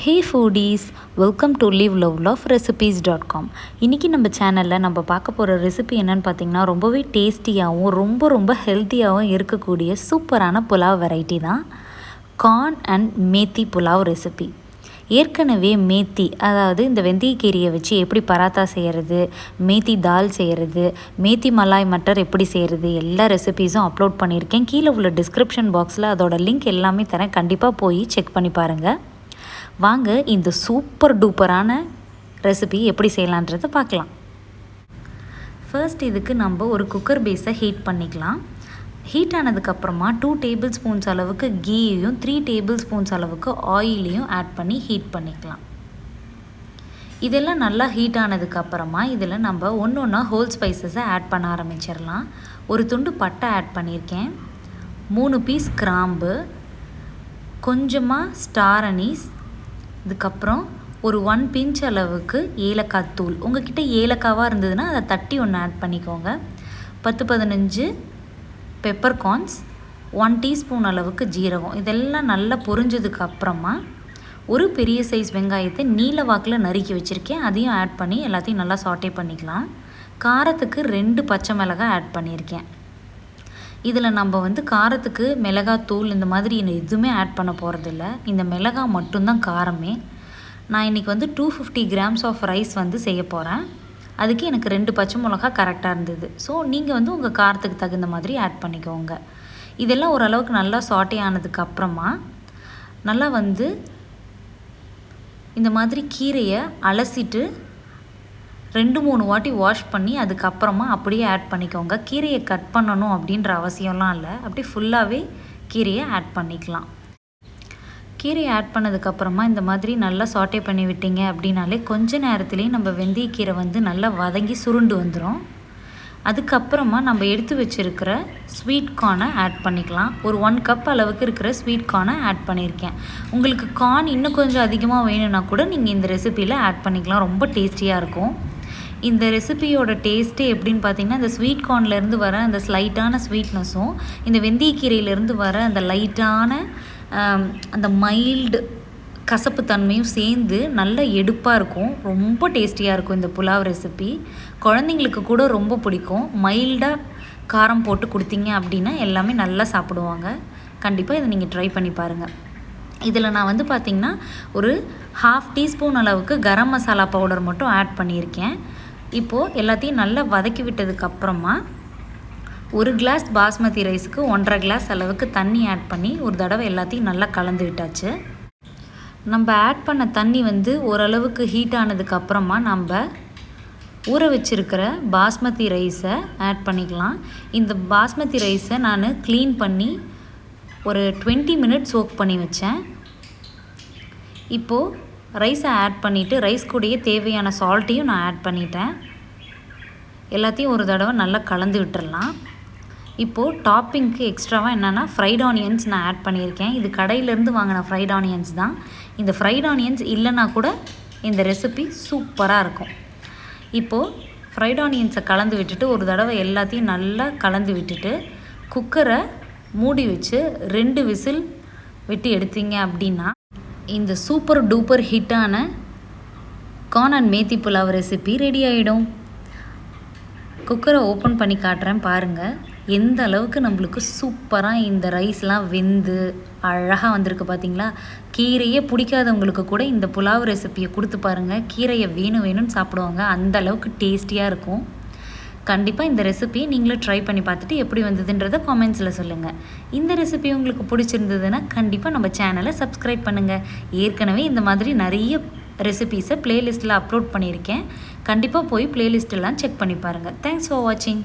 Hey foodies, welcome to liveloveloverecipes.com. இன்றைக்கி நம்ம சேனலில் நம்ம பார்க்க போகிற ரெசிபி என்னென்னு பார்த்திங்கன்னா ரொம்பவே டேஸ்டியாகவும் ரொம்ப ஹெல்த்தியாகவும் இருக்கக்கூடிய சூப்பரான புலாவ் வெரைட்டி தான் corn and methi pulao recipe. ஏற்கனவே மேத்தி அதாவது இந்த வெந்தயக்கீரையை வச்சு எப்படி பராத்தா செய்கிறது, மேத்தி தால் செய்கிறது, மேத்தி மலாய் மட்டர் எப்படி செய்கிறது எல்லா ரெசிபீஸும் அப்லோட் பண்ணியிருக்கேன். கீழே உள்ள டிஸ்கிரிப்ஷன் பாக்ஸில் அதோட லிங்க் எல்லாமே தரேன், கண்டிப்பாக போய் செக் பண்ணி பாருங்கள். வாங்க இந்த சூப்பர் டூப்பரான ரெசிபி எப்படி செய்யலான்றதை பார்க்கலாம். ஃபர்ஸ்ட் இதுக்கு நம்ம ஒரு குக்கர் பேஸை ஹீட் பண்ணிக்கலாம். ஹீட் ஆனதுக்கப்புறமா 2 டேபிள் ஸ்பூன்ஸ் அளவுக்கு கீயையும் 3 டேபிள் ஸ்பூன்ஸ் அளவுக்கு ஆயிலையும் ஆட் பண்ணி ஹீட் பண்ணிக்கலாம். இதெல்லாம் நல்லா ஹீட் ஆனதுக்கப்புறமா இதில் நம்ம ஒன்றா ஹோல் ஸ்பைசஸை ஆட் பண்ண ஆரம்பிச்சிடலாம். ஒரு துண்டு பட்டை ஆட் பண்ணியிருக்கேன், 3 பீஸ் கிராம்பு, கொஞ்சமாக ஸ்டார் அனீஸ், இதுக்கப்புறம் ஒரு 1 பிஞ்ச் அளவுக்கு ஏலக்காய் தூள். உங்கள்கிட்ட ஏலக்காவாக இருந்ததுன்னா அதை தட்டி ஒன்று ஆட் பண்ணிக்கோங்க. 10-15 பெப்பர்கார்ன்ஸ், 1 டீஸ்பூன் அளவுக்கு ஜீரகம். இதெல்லாம் நல்லா பொரிஞ்சதுக்கு அப்புறமா ஒரு பெரிய சைஸ் வெங்காயத்தை நீல வாக்கில் நறுக்கி வச்சுருக்கேன், அதையும் ஆட் பண்ணி எல்லாத்தையும் நல்லா சாட்டே பண்ணிக்கலாம். காரத்துக்கு 2 பச்சை மிளகாய் ஆட் பண்ணியிருக்கேன். இதில் நம்ம காரத்துக்கு மிளகாத்தூள் இந்த மாதிரி எதுவுமே ஆட் பண்ண போகிறதில்ல, இந்த மிளகாய் மட்டும்தான் காரமே. நான் இன்றைக்கி 250 கிராம்ஸ் ஆஃப் ரைஸ் செய்ய போகிறேன். அதுக்கு எனக்கு 2 பச்சை மிளகா கரெக்டாக இருந்தது. ஸோ நீங்கள் உங்கள் காரத்துக்கு தகுந்த மாதிரி ஆட் பண்ணிக்கோங்க. இதெல்லாம் ஓரளவுக்கு நல்லா சாட்டே ஆனதுக்கு அப்புறமா நல்லா இந்த மாதிரி கீரையை அலசிட்டு 2-3 வாட்டி வாஷ் பண்ணி அதுக்கப்புறமா அப்படியே ஆட் பண்ணிக்கோங்க. கீரையை கட் பண்ணணும் அப்படின்ற அவசியம்லாம் இல்லை, அப்படியே ஃபுல்லாகவே கீரையை ஆட் பண்ணிக்கலாம். கீரையை ஆட் பண்ணதுக்கப்புறமா இந்த மாதிரி நல்லா சாட்டே பண்ணி விட்டீங்க அப்படின்னாலே கொஞ்ச நேரத்துலேயே நம்ம வெந்தயக்கீரை நல்லா வதங்கி சுருண்டு வந்துடும். அதுக்கப்புறமா நம்ம எடுத்து வச்சுருக்கிற ஸ்வீட் கார்னை ஆட் பண்ணிக்கலாம். ஒரு 1 கப் அளவுக்கு இருக்கிற ஸ்வீட் கார்னை ஆட் பண்ணியிருக்கேன். உங்களுக்கு கார்ன் இன்னும் கொஞ்சம் அதிகமாக வேணும்னா கூட நீங்கள் இந்த ரெசிப்பியில் ஆட் பண்ணிக்கலாம், ரொம்ப டேஸ்டியாக இருக்கும். இந்த ரெசிபியோட டேஸ்ட்டே எப்படின்னு பார்த்தீங்கன்னா, இந்த ஸ்வீட் கார்ன்லேருந்து வர அந்த ஸ்லைட்டான ஸ்வீட்னஸும் இந்த வெந்தயக்கீரையிலேருந்து வர அந்த லைட்டான அந்த மைல்டு கசப்பு தன்மையும் சேர்ந்து நல்ல எடுப்பாக இருக்கும், ரொம்ப டேஸ்டியாக இருக்கும். இந்த புலாவ் ரெசிபி குழந்தைங்களுக்கு கூட ரொம்ப பிடிக்கும். மைல்டாக காரம் போட்டு கொடுத்தீங்க அப்படின்னா எல்லாமே நல்லா சாப்பிடுவாங்க. கண்டிப்பாக இதை நீங்கள் ட்ரை பண்ணி பாருங்கள். இதில் நான் பார்த்திங்கன்னா ஒரு 1/2 டீஸ்பூன் அளவுக்கு கரம் மசாலா பவுடர் மட்டும் ஆட் பண்ணியிருக்கேன். இப்போது எல்லாத்தையும் நல்லா வதக்கி விட்டதுக்கப்புறமா 1 கிளாஸ் பாஸ்மதி ரைஸுக்கு 1.5 கிளாஸ் அளவுக்கு தண்ணி ஆட் பண்ணி ஒரு தடவை எல்லாத்தையும் நல்லா கலந்து விட்டாச்சு. நம்ம ஆட் பண்ண தண்ணி ஓரளவுக்கு ஹீட் ஆனதுக்கப்புறமா நம்ம ஊற வச்சுருக்கிற பாஸ்மதி ரைஸை ஆட் பண்ணிக்கலாம். இந்த பாஸ்மதி ரைஸை நான் க்ளீன் பண்ணி ஒரு 20 மினிட்ஸ் சோக் பண்ணி வச்சேன். இப்போது ரைஸை ஆட் பண்ணிவிட்டு ரைஸ் கூடயே தேவையான சால்ட்டையும் நான் ஆட் பண்ணிட்டேன். எல்லாத்தையும் ஒரு தடவை நல்லா கலந்து விட்டுடலாம். இப்போது டாப்பிங்க்கு எக்ஸ்ட்ராவாக என்னென்னா ஃப்ரைட் ஆனியன்ஸ் நான் ஆட் பண்ணியிருக்கேன். இது கடையிலேருந்து வாங்கின ஃப்ரைட் ஆனியன்ஸ் தான். இந்த ஃப்ரைட் ஆனியன்ஸ் இல்லைன்னா கூட இந்த ரெசிபி சூப்பராக இருக்கும். இப்போது ஃப்ரைட் ஆனியன்ஸை கலந்து விட்டுட்டு ஒரு தடவை எல்லாத்தையும் நல்லா கலந்து விட்டுட்டு குக்கரை மூடி வச்சு 2 விசில் விட்டு எடுத்தீங்க அப்படின்னா இந்த சூப்பர் டூப்பர் ஹிட்டான corn and methi pulao recipe ready ஆகிடும். குக்கரை ஓப்பன் பண்ணி காட்டுறேன் பாருங்கள், எந்த அளவுக்கு நம்மளுக்கு சூப்பராக இந்த ரைஸ்லாம் வெந்து அழகாக வந்திருக்கு பார்த்தீங்களா. கீரையே பிடிக்காதவங்களுக்கு கூட இந்த புலாவ் ரெசிப்பியை கொடுத்து பாருங்கள், கீரையை வேணும்னு சாப்பிடுவாங்க, அந்த அளவுக்கு டேஸ்டியாக இருக்கும். கண்டிப்பாக இந்த ரெசிபியை நீங்களும் ட்ரை பண்ணி பார்த்துட்டு எப்படி வந்ததுன்றதை காமெண்ட்ஸில் சொல்லுங்கள். இந்த ரெசிபி உங்களுக்கு பிடிச்சிருந்ததுன்னா கண்டிப்பாக நம்ம சேனலை சப்ஸ்கிரைப் பண்ணுங்கள். ஏற்கனவே இந்த மாதிரி நிறைய ரெசிபீஸை ப்ளேலிஸ்ட்டில் அப்லோட் பண்ணியிருக்கேன், கண்டிப்பாக போய் ப்ளேலிஸ்ட்டெல்லாம் செக் பண்ணி பாருங்கள். தேங்க்ஸ் ஃபார் வாட்சிங்.